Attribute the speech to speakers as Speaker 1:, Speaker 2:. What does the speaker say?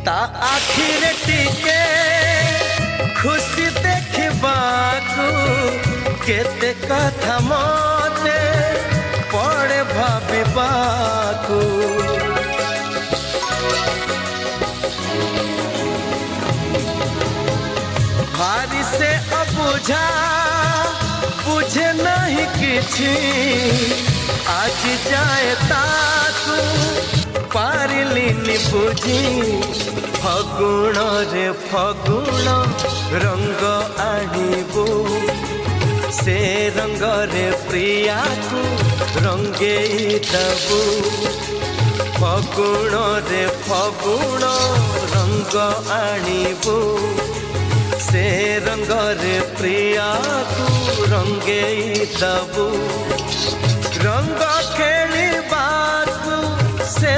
Speaker 1: ता आखिर टिके खुशी देखबाकू केते कथा मते पड़े भाबिबाकू भारी से अबुझा बुझे नहीं किछि आज जाए ताकू पारिलिनी बुझी फगुण रे फगुण रंग आनिबू से रंग रे प्रिया को रंगे दबू फगुण रे फगुण रंग आनिबू से रंग रे प्रिया को रंगे दबू रंग खेलिबाकू से